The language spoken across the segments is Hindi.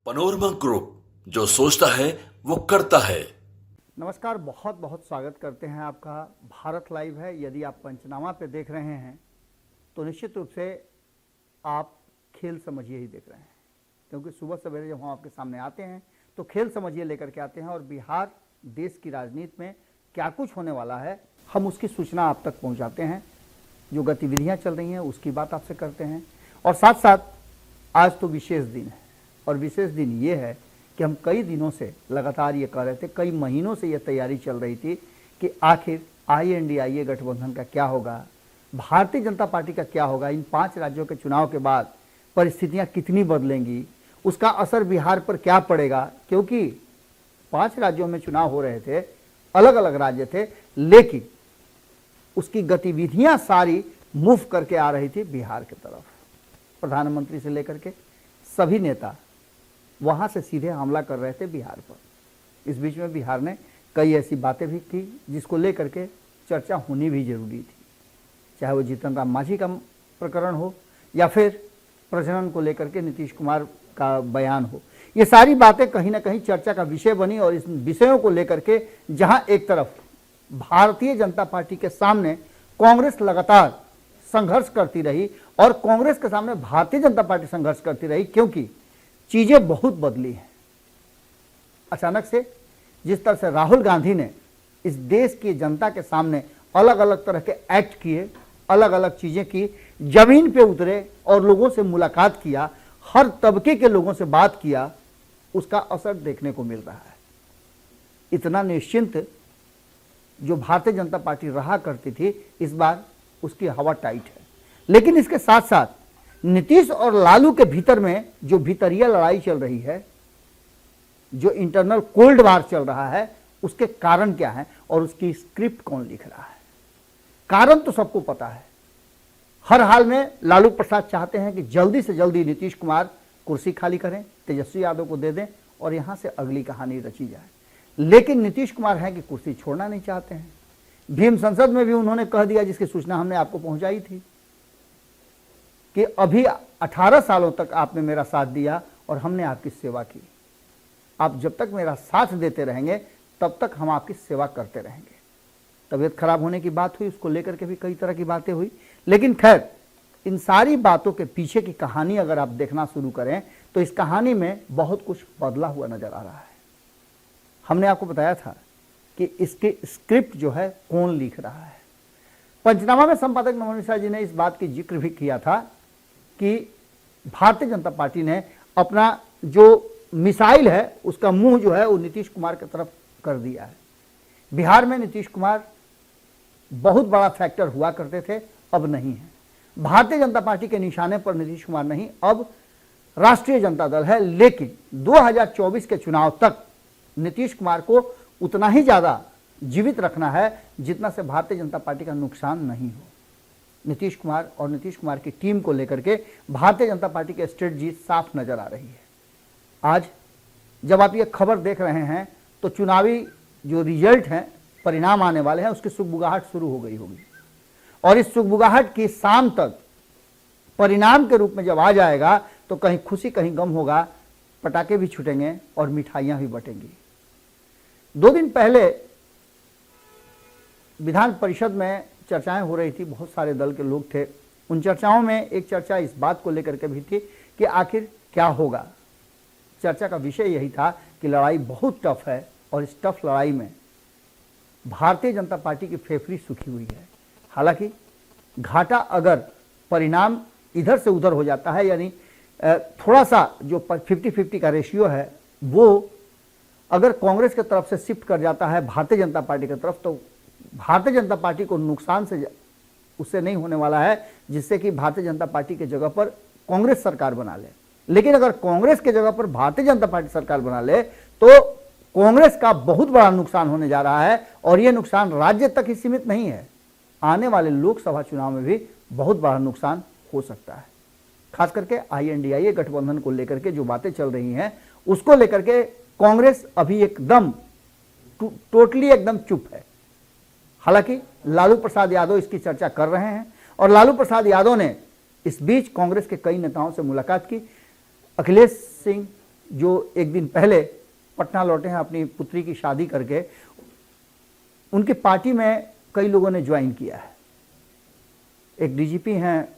पनोरमा ग्रुप, जो सोचता है वो करता है। नमस्कार, बहुत बहुत स्वागत करते हैं आपका। भारत लाइव है। यदि आप पंचनामा पे देख रहे हैं तो निश्चित रूप से आप खेल समझिए ही देख रहे हैं, क्योंकि सुबह सवेरे जब हम आपके सामने आते हैं तो खेल समझिए लेकर के आते हैं और बिहार देश की राजनीति में क्या कुछ होने वाला है हम उसकी सूचना आप तक पहुँचाते हैं। जो गतिविधियाँ चल रही हैं उसकी बात आपसे करते हैं और साथ साथ आज तो विशेष दिन है और विशेष दिन ये है कि हम कई दिनों से लगातार ये कर रहे थे, कई महीनों से ये तैयारी चल रही थी कि आखिर INDIA गठबंधन का क्या होगा, भारतीय जनता पार्टी का क्या होगा, इन 5 राज्यों के चुनाव के बाद परिस्थितियां कितनी बदलेंगी, उसका असर बिहार पर क्या पड़ेगा। क्योंकि 5 राज्यों में चुनाव हो रहे थे, अलग अलग राज्य थे, लेकिन उसकी गतिविधियां सारी मूव करके आ रही थी बिहार की तरफ। प्रधानमंत्री से लेकर के सभी नेता वहां से सीधे हमला कर रहे थे बिहार पर। इस बीच में बिहार ने कई ऐसी बातें भी की जिसको लेकर के चर्चा होनी भी जरूरी थी, चाहे वो जीतन राम मांझी का प्रकरण हो या फिर प्रजनन को लेकर के नीतीश कुमार का बयान हो। ये सारी बातें कहीं ना कहीं चर्चा का विषय बनी और इस विषयों को लेकर के जहां एक तरफ भारतीय जनता पार्टी के सामने कांग्रेस लगातार संघर्ष करती रही और कांग्रेस के सामने भारतीय जनता पार्टी संघर्ष करती रही, क्योंकि चीजें बहुत बदली हैं। अचानक से जिस तरह से राहुल गांधी ने इस देश की जनता के सामने अलग अलग तरह के एक्ट किए, अलग अलग चीजें की, जमीन पे उतरे और लोगों से मुलाकात किया, हर तबके के लोगों से बात किया, उसका असर देखने को मिल रहा है। इतना निश्चिंत जो भारतीय जनता पार्टी रहा करती थी, इस बार उसकी हवा टाइट है। लेकिन इसके साथ साथ नीतीश और लालू के भीतर में जो भीतरिया लड़ाई चल रही है, जो इंटरनल कोल्ड वार चल रहा है, उसके कारण क्या है और उसकी स्क्रिप्ट कौन लिख रहा है। कारण तो सबको पता है। हर हाल में लालू प्रसाद चाहते हैं कि जल्दी से जल्दी नीतीश कुमार कुर्सी खाली करें, तेजस्वी यादव को दे दें और यहां से अगली कहानी रची जाए। लेकिन नीतीश कुमार है कि कुर्सी छोड़ना नहीं चाहते हैं। भीम संसद में भी उन्होंने कह दिया, जिसकी सूचना हमने आपको पहुंचाई थी, कि अभी 18 सालों तक आपने मेरा साथ दिया और हमने आपकी सेवा की। आप जब तक मेरा साथ देते रहेंगे तब तक हम आपकी सेवा करते रहेंगे। तबीयत खराब होने की बात हुई, उसको लेकर के भी कई तरह की बातें हुई। लेकिन खैर, इन सारी बातों के पीछे की कहानी अगर आप देखना शुरू करें तो इस कहानी में बहुत कुछ बदला हुआ नजर आ रहा है। हमने आपको बताया था कि इसके स्क्रिप्ट जो है कौन लिख रहा है। पंचनामा में संपादक नमन मिश्रा जी ने इस बात की जिक्र भी किया था कि भारतीय जनता पार्टी ने अपना जो मिसाइल है उसका मुंह जो है वो नीतीश कुमार की तरफ कर दिया है। बिहार में नीतीश कुमार बहुत बड़ा फैक्टर हुआ करते थे, अब नहीं है। भारतीय जनता पार्टी के निशाने पर नीतीश कुमार नहीं, अब राष्ट्रीय जनता दल है। लेकिन 2024 के चुनाव तक नीतीश कुमार को उतना ही ज्यादा जीवित रखना है जितना से भारतीय जनता पार्टी का नुकसान नहीं हो। नीतीश कुमार और नीतीश कुमार की टीम को लेकर के भारतीय जनता पार्टी की स्ट्रेटजी साफ नजर आ रही है। आज जब आप ये खबर देख रहे हैं तो चुनावी जो रिजल्ट हैं, परिणाम आने वाले हैं, उसकी सुगबुगाहट शुरू हो गई होगी और इस सुगबुगाहट की शाम तक परिणाम के रूप में जब आ जाएगा तो कहीं खुशी कहीं गम होगा, पटाखे भी छूटेंगे और मिठाइयां भी बटेंगी। 2 दिन पहले विधान परिषद में चर्चाएं हो रही थी, बहुत सारे दल के लोग थे। उन चर्चाओं में एक चर्चा इस बात को लेकर के भी थी कि आखिर क्या होगा। चर्चा का विषय यही था कि लड़ाई बहुत टफ है और इस टफ लड़ाई में भारतीय जनता पार्टी की फेफड़ी सूखी हुई है। हालांकि घाटा अगर परिणाम इधर से उधर हो जाता है, यानी थोड़ा सा जो 50-50 का रेशियो है वो अगर कांग्रेस की तरफ से शिफ्ट कर जाता है भारतीय जनता पार्टी की तरफ, तो भारतीय जनता पार्टी को नुकसान से उससे नहीं होने वाला है, जिससे कि भारतीय जनता पार्टी की जगह पर कांग्रेस सरकार बना ले। लेकिन अगर कांग्रेस की जगह पर भारतीय जनता पार्टी सरकार बना ले तो कांग्रेस का बहुत बड़ा नुकसान होने जा रहा है और यह नुकसान राज्य तक ही सीमित नहीं है, आने वाले लोकसभा चुनाव में भी बहुत बड़ा नुकसान हो सकता है। खास करके INDIA गठबंधन को लेकर के जो बातें चल रही हैं उसको लेकर के कांग्रेस अभी एकदम टोटली एकदम चुप है। हालांकि लालू प्रसाद यादव इसकी चर्चा कर रहे हैं और लालू प्रसाद यादव ने इस बीच कांग्रेस के कई नेताओं से मुलाकात की। अखिलेश सिंह जो एक दिन पहले पटना लौटे हैं अपनी पुत्री की शादी करके, उनकी पार्टी में कई लोगों ने ज्वाइन किया है। एक डीजीपी हैं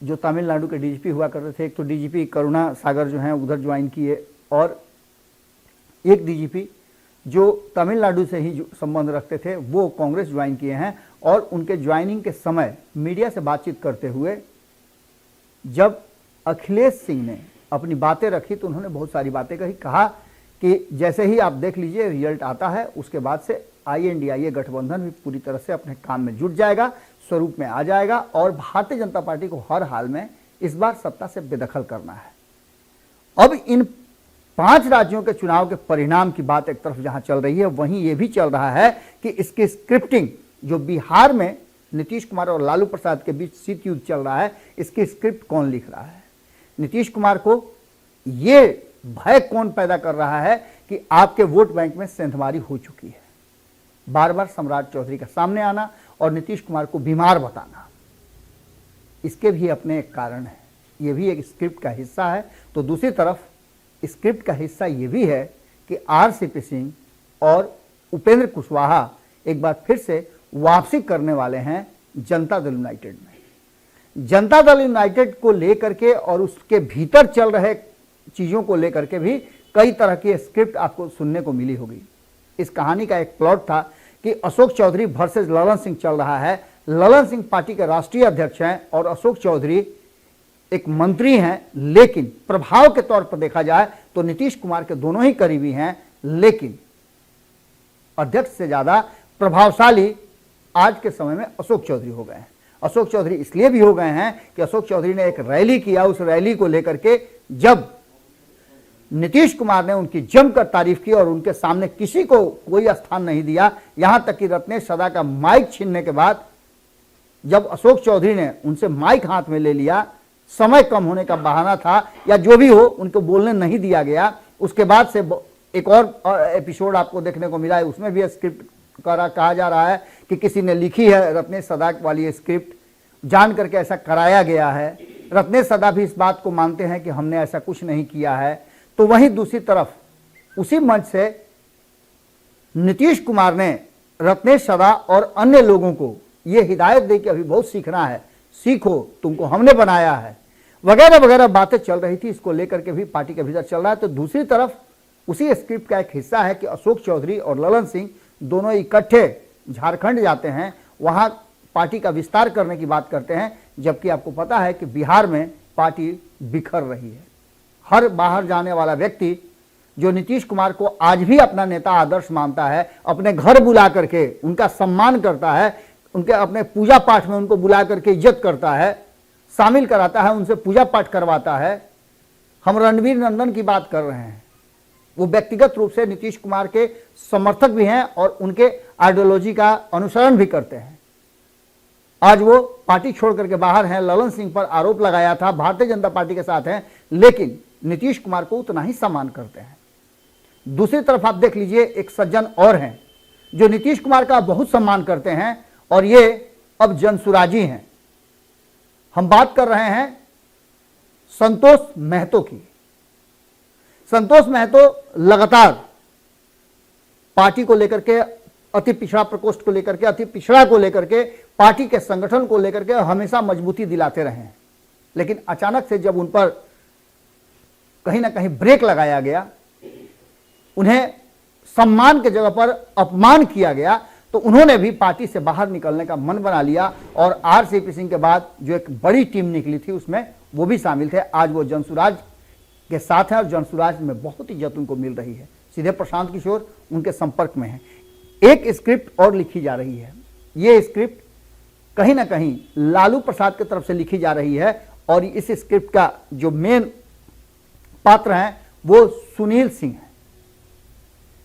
जो तमिलनाडु के डीजीपी हुआ करते थे, एक तो डीजीपी करुणा सागर जो हैं उधर ज्वाइन किए, और एक डीजीपी जो तमिलनाडु से ही संबंध रखते थे वो कांग्रेस ज्वाइन किए हैं। और उनके ज्वाइनिंग के समय मीडिया से बातचीत करते हुए जब अखिलेश सिंह ने अपनी बातें रखी तो उन्होंने बहुत सारी बातें कहा कि जैसे ही आप देख लीजिए रिजल्ट आता है उसके बाद से INDIA गठबंधन भी पूरी तरह से अपने काम में जुट जाएगा, स्वरूप में आ जाएगा और भारतीय जनता पार्टी को हर हाल में इस बार सत्ता से बेदखल करना है। अब इन 5 राज्यों के चुनाव के परिणाम की बात एक तरफ जहां चल रही है, वहीं यह भी चल रहा है कि इसकी स्क्रिप्टिंग जो बिहार में नीतीश कुमार और लालू प्रसाद के बीच शीत युद्ध चल रहा है, इसकी स्क्रिप्ट कौन लिख रहा है। नीतीश कुमार को ये भय कौन पैदा कर रहा है कि आपके वोट बैंक में सेंधमारी हो चुकी है। बार बार सम्राट चौधरी का सामने आना और नीतीश कुमार को बीमार बताना, इसके भी अपने एक कारण है, ये भी एक स्क्रिप्ट का हिस्सा है। तो दूसरी तरफ स्क्रिप्ट का हिस्सा ये भी है कि RCP सिंह और उपेंद्र कुशवाहा एक बार फिर से वापसी करने वाले हैं जनता दल यूनाइटेड में। जनता दल यूनाइटेड को लेकर के और उसके भीतर चल रहे चीजों को लेकर के भी कई तरह की स्क्रिप्ट आपको सुनने को मिली होगी। इस कहानी का एक प्लॉट था कि अशोक चौधरी वर्सेस ललन सिंह चल रहा है। ललन सिंह पार्टी के राष्ट्रीय अध्यक्ष हैं और अशोक चौधरी एक मंत्री हैं, लेकिन प्रभाव के तौर पर देखा जाए तो नीतीश कुमार के दोनों ही करीबी हैं, लेकिन अध्यक्ष से ज्यादा प्रभावशाली आज के समय में अशोक चौधरी हो गए हैं। अशोक चौधरी इसलिए भी हो गए हैं कि अशोक चौधरी ने एक रैली किया, उस रैली को लेकर के जब नीतीश कुमार ने उनकी जमकर तारीफ की और उनके सामने किसी को कोई स्थान नहीं दिया, यहां तक कि रत्नेश सदा का माइक छीनने के बाद जब अशोक चौधरी ने उनसे माइक हाथ में ले लिया, समय कम होने का बहाना था या जो भी हो, उनको बोलने नहीं दिया गया। उसके बाद से एक और एपिसोड आपको देखने को मिला है, उसमें भी स्क्रिप्ट कहा जा रहा है कि किसी ने लिखी है रत्नेश सदा वाली स्क्रिप्ट, जान करके ऐसा कराया गया है। रत्नेश सदा भी इस बात को मानते हैं कि हमने ऐसा कुछ नहीं किया है। तो वहीं दूसरी तरफ उसी मंच से नीतीश कुमार ने रत्नेश सदा और अन्य लोगों को यह हिदायत दी कि अभी बहुत सीखना है, सीखो, तुमको हमने बनाया है, वगैरह वगैरह बातें चल रही थी। इसको लेकर के भी पार्टी के भीतर चल रहा है। तो दूसरी तरफ उसी स्क्रिप्ट का एक हिस्सा है कि अशोक चौधरी और ललन सिंह दोनों इकट्ठे झारखंड जाते हैं, वहां पार्टी का विस्तार करने की बात करते हैं, जबकि आपको पता है कि बिहार में पार्टी बिखर रही है। हर बाहर जाने वाला व्यक्ति जो नीतीश कुमार को आज भी अपना नेता आदर्श मानता है, अपने घर बुला करके उनका सम्मान करता है, उनके अपने पूजा पाठ में उनको बुला करके इज्जत करता है, शामिल कराता है, उनसे पूजा पाठ करवाता है। हम रणवीर नंदन की बात कर रहे हैं, वो व्यक्तिगत रूप से नीतीश कुमार के समर्थक भी हैं और उनके आइडियोलॉजी का अनुसरण भी करते हैं। आज वो पार्टी छोड़ करके बाहर हैं। ललन सिंह पर आरोप लगाया था, भारतीय जनता पार्टी के साथ हैं, लेकिन नीतीश कुमार को उतना ही सम्मान करते हैं। दूसरी तरफ आप देख लीजिए, एक सज्जन और हैं जो नीतीश कुमार का बहुत सम्मान करते हैं और ये अब जनसुराजी हैं। हम बात कर रहे हैं संतोष महतो की। संतोष महतो लगातार पार्टी को लेकर के, अति पिछड़ा प्रकोष्ठ को लेकर के, अति पिछड़ा को लेकर के, पार्टी के संगठन को लेकर के हमेशा मजबूती दिलाते रहे हैं। लेकिन अचानक से जब उन पर कहीं ना कहीं ब्रेक लगाया गया, उन्हें सम्मान के जगह पर अपमान किया गया, तो उन्होंने भी पार्टी से बाहर निकलने का मन बना लिया और RCP सिंह के बाद जो एक बड़ी टीम निकली थी उसमें वो भी शामिल थे। आज वो जनसुराज के साथ हैं और जनसुराज में बहुत इज्जत उनको मिल रही है। सीधे प्रशांत किशोर उनके संपर्क में है। एक स्क्रिप्ट और लिखी जा रही है, ये स्क्रिप्ट कहीं ना कहीं लालू प्रसाद की तरफ से लिखी जा रही है और इस स्क्रिप्ट का जो मेन पात्र हैं वो सुनील सिंह है।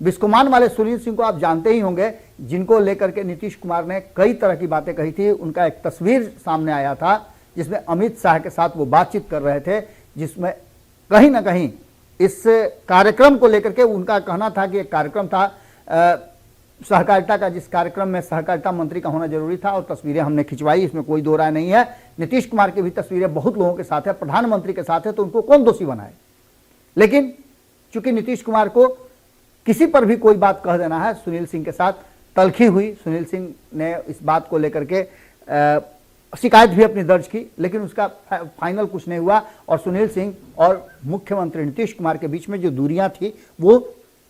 बिस्कुमान वाले सुनील सिंह को आप जानते ही होंगे, जिनको लेकर के नीतीश कुमार ने कई तरह की बातें कही थी। उनका एक तस्वीर सामने आया था जिसमें अमित शाह के साथ वो बातचीत कर रहे थे, जिसमें कहीं ना कहीं इस कार्यक्रम को लेकर के उनका कहना था कि एक कार्यक्रम था सहकारिता का, जिस कार्यक्रम में सहकारिता मंत्री का होना जरूरी था और तस्वीरें हमने खिंचवाई, इसमें कोई दो राय नहीं है। नीतीश कुमार की भी तस्वीरें बहुत लोगों के साथ है, प्रधानमंत्री के साथ है, तो उनको कौन दोषी बनाए। लेकिन चूंकि नीतीश कुमार को किसी पर भी कोई बात कह देना है, सुनील सिंह के साथ तलखी हुई। सुनील सिंह ने इस बात को लेकर के शिकायत भी अपनी दर्ज की, लेकिन उसका फाइनल कुछ नहीं हुआ और सुनील सिंह और मुख्यमंत्री नीतीश कुमार के बीच में जो दूरियां थी वो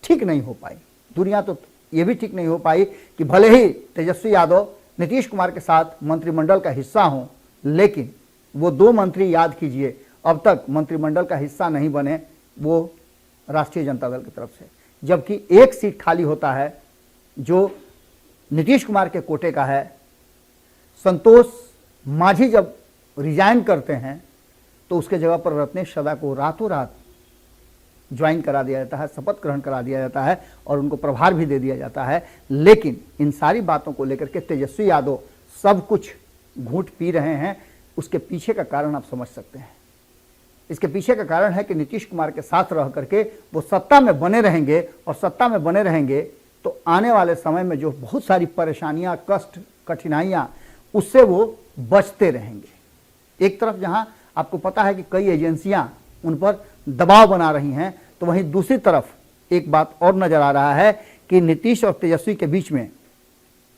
ठीक नहीं हो पाई। दूरियां तो ये भी ठीक नहीं हो पाई कि भले ही तेजस्वी यादव नीतीश कुमार के साथ मंत्रिमंडल का हिस्सा हों, लेकिन वो दो मंत्री, याद कीजिए, अब तक मंत्रिमंडल का हिस्सा नहीं बने, वो राष्ट्रीय जनता दल की तरफ से, जबकि एक सीट खाली होता है जो नीतीश कुमार के कोटे का है। संतोष मांझी जब रिजाइन करते हैं तो उसके जगह पर रत्नेश सदा को रातों रात ज्वाइन करा दिया जाता है, शपथ ग्रहण करा दिया जाता है और उनको प्रभार भी दे दिया जाता है। लेकिन इन सारी बातों को लेकर के तेजस्वी यादव सब कुछ घूंट पी रहे हैं। उसके पीछे का कारण आप समझ सकते हैं। इसके पीछे का कारण है कि नीतीश कुमार के साथ रह करके वो सत्ता में बने रहेंगे और सत्ता में बने रहेंगे तो आने वाले समय में जो बहुत सारी परेशानियां, कष्ट, कठिनाइयां, उससे वो बचते रहेंगे। एक तरफ जहां आपको पता है कि कई एजेंसियां उन पर दबाव बना रही हैं, तो वहीं दूसरी तरफ एक बात और नजर आ रहा है कि नीतीश और तेजस्वी के बीच में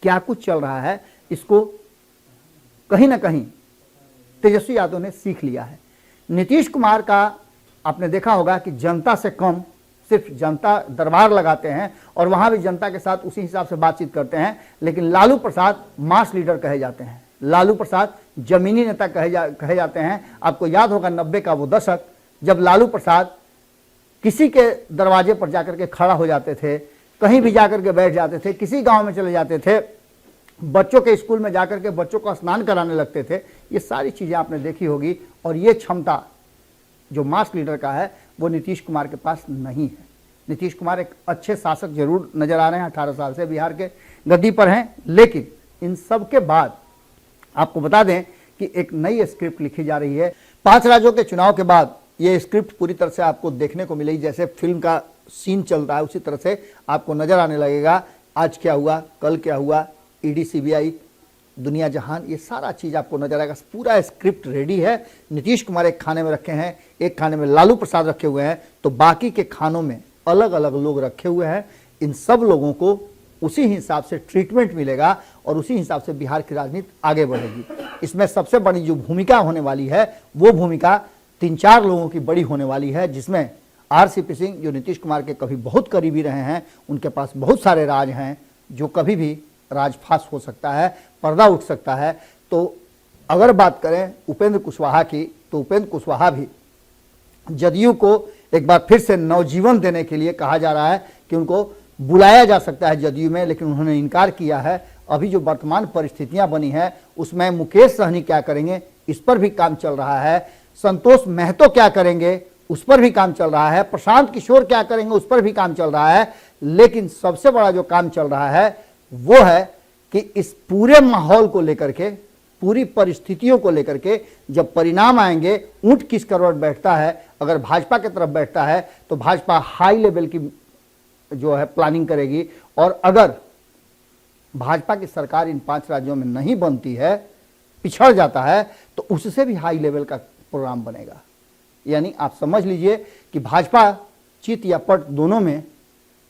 क्या कुछ चल रहा है, इसको कहीं ना कहीं तेजस्वी यादव ने सीख लिया है। नीतीश कुमार का आपने देखा होगा कि जनता से कम सिर्फ जनता दरबार लगाते हैं और वहां भी जनता के साथ उसी हिसाब से बातचीत करते हैं, लेकिन लालू प्रसाद मास लीडर कहे जाते हैं, लालू प्रसाद जमीनी नेता कहे जाते हैं। आपको याद होगा 90 का वो दशक जब लालू प्रसाद किसी के दरवाजे पर जाकर के खड़ा हो जाते थे, कहीं भी जाकर के बैठ जाते थे, किसी गांव में चले जाते थे, बच्चों के स्कूल में जाकर के बच्चों को स्नान कराने लगते थे। ये सारी चीजें आपने देखी होगी और ये क्षमता जो मास लीडर का है वो नीतीश कुमार के पास नहीं है। नीतीश कुमार एक अच्छे शासक जरूर नजर आ रहे हैं, 18 साल से बिहार के गद्दी पर हैं, लेकिन इन सब के बाद आपको बता दें कि एक नई स्क्रिप्ट लिखी जा रही है। 5 राज्यों के चुनाव के बाद ये स्क्रिप्ट पूरी तरह से आपको देखने को मिलेगी, जैसे फिल्म का सीन चल रहा है उसी तरह से आपको नजर आने लगेगा। आज क्या हुआ, कल क्या हुआ, ईडी, सीबीआई, दुनिया जहान, ये सारा चीज आपको नजर आएगा। पूरा स्क्रिप्ट रेडी है। नीतीश कुमार एक खाने में रखे हैं, एक खाने में लालू प्रसाद रखे हुए हैं, तो बाकी के खानों में अलग अलग लोग रखे हुए हैं। इन सब लोगों को उसी हिसाब से ट्रीटमेंट मिलेगा और उसी हिसाब से बिहार की राजनीति आगे बढ़ेगी। इसमें सबसे बड़ी जो भूमिका होने वाली है वो भूमिका 3-4 लोगों की बड़ी होने वाली है, जिसमें आरसीपी सिंह जो नीतीश कुमार के कभी बहुत करीबी रहे हैं, उनके पास बहुत सारे राज हैं, जो कभी भी राजफाश हो सकता है, पर्दा उठ सकता है। तो अगर बात करें उपेंद्र कुशवाहा की, तो उपेंद्र कुशवाहा भी जदयू को एक बार फिर से नवजीवन देने के लिए कहा जा रहा है कि उनको बुलाया जा सकता है जदयू में, लेकिन उन्होंने इनकार किया है। अभी जो वर्तमान परिस्थितियां बनी है उसमें मुकेश सहनी क्या करेंगे, इस पर भी काम चल रहा है। संतोष महतो क्या करेंगे, उस पर भी काम चल रहा है। प्रशांत किशोर क्या करेंगे, उस पर भी काम चल रहा है। लेकिन सबसे बड़ा जो काम चल रहा है वो है कि इस पूरे माहौल को लेकर के, पूरी परिस्थितियों को लेकर के जब परिणाम आएंगे, ऊंट किस करवट बैठता है, अगर भाजपा की तरफ बैठता है तो भाजपा हाई लेवल की जो है प्लानिंग करेगी, और अगर भाजपा की सरकार इन 5 राज्यों में नहीं बनती है, पिछड़ जाता है, तो उससे भी हाई लेवल का प्रोग्राम बनेगा। यानी आप समझ लीजिए कि भाजपा चित या पट दोनों में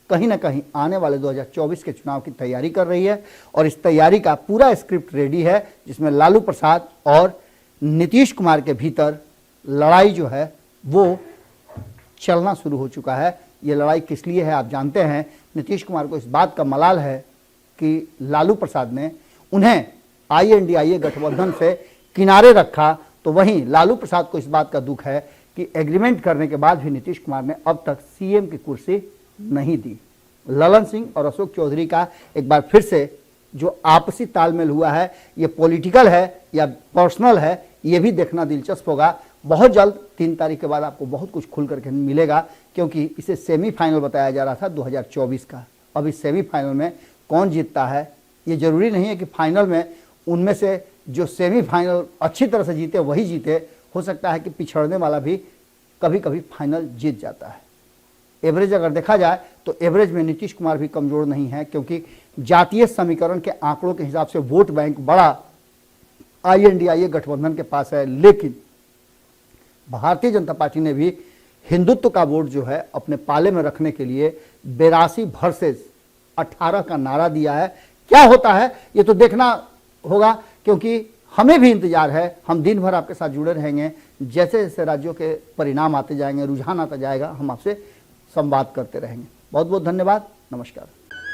कहीं ना कहीं आने वाले 2024 के चुनाव की तैयारी कर रही है, और इस तैयारी का पूरा स्क्रिप्ट रेडी है, जिसमें लालू प्रसाद और नीतीश कुमार के भीतर लड़ाई जो है वो चलना शुरू हो चुका है। ये लड़ाई किस लिए है आप जानते हैं। नीतीश कुमार को इस बात का मलाल है कि लालू प्रसाद ने उन्हें INDIA गठबंधन से किनारे रखा, तो वहीं लालू प्रसाद को इस बात का दुख है कि एग्रीमेंट करने के बाद भी नीतीश कुमार ने अब तक CM की कुर्सी नहीं दी। ललन सिंह और अशोक चौधरी का एक बार फिर से जो आपसी तालमेल हुआ है, ये पॉलिटिकल है या पर्सनल है, ये भी देखना दिलचस्प होगा। बहुत जल्द 3 तारीख के बाद आपको बहुत कुछ खुल करके मिलेगा, क्योंकि इसे सेमीफाइनल बताया जा रहा था 2024 का। अब इस सेमीफाइनल में कौन जीतता है, ये जरूरी नहीं है कि फाइनल में उनमें से जो सेमीफाइनल अच्छी तरह से जीते वही जीते। हो सकता है कि पिछड़ने वाला भी कभी कभी फाइनल जीत जाता है। एवरेज अगर देखा जाए तो एवरेज में नीतीश कुमार भी कमजोर नहीं है, क्योंकि जातीय समीकरण के आंकड़ों के हिसाब से वोट बैंक बड़ा INDIA गठबंधन के पास है। लेकिन भारतीय जनता पार्टी ने भी हिंदुत्व का वोट जो है अपने पाले में रखने के लिए 82 वर्सेस 18 का नारा दिया है। क्या होता है ये तो देखना होगा, क्योंकि हमें भी इंतजार है। हम दिन भर आपके साथ जुड़े रहेंगे। जैसे जैसे राज्यों के परिणाम आते जाएंगे, रुझान आता जाएगा, हम आपसे संवाद करते रहेंगे। बहुत बहुत धन्यवाद। नमस्कार।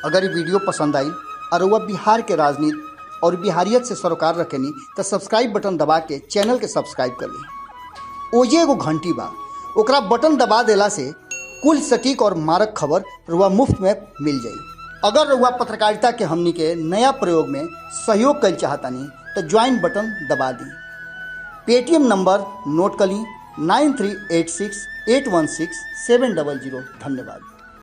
अगर ये वीडियो पसंद आई और वह बिहार के राजनीति और बिहारियत से सरोकार रखेनी तो सब्सक्राइब बटन दबा के चैनल के सब्सक्राइब कर ली। ओजे एगो घंटी बा, ओकरा बटन दबा देला से कुल सटीक और मारक खबर रुआ मुफ्त में मिल जाई। अगर रुआ पत्रकारिता के हमनी के नया प्रयोग में सहयोग कर चाहतानी तो ज्वाइन बटन दबा दी। पेटीएम नंबर नोट कर ली 9386816700। धन्यवाद।